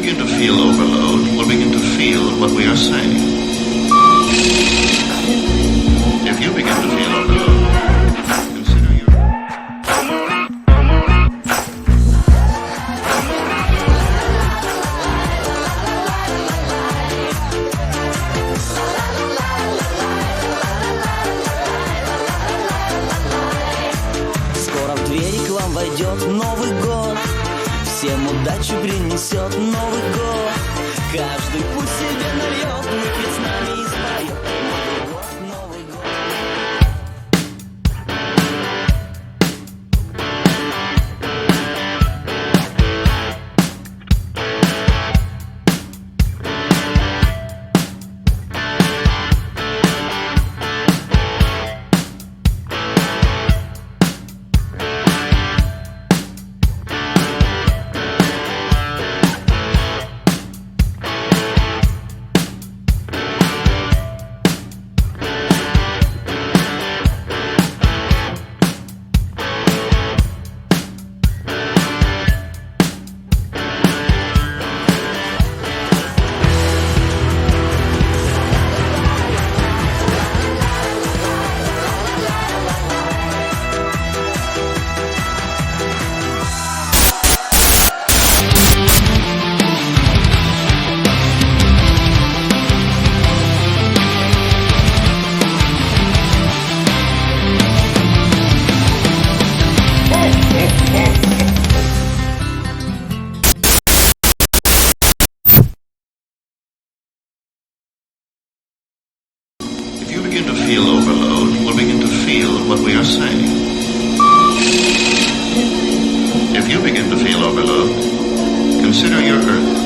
begin to feel overload, we'll begin to feel what we are saying. If you begin to feel overload, consider your... Скоро в двери к вам войдет Новый год, всем удачу принесет Новый год. Каждый пусть себе нальет, выпьет с нами и споет. Новый год, Новый год. If you begin to feel overload, we'll begin to feel what we are saying. If you begin to feel overload, consider your Earth.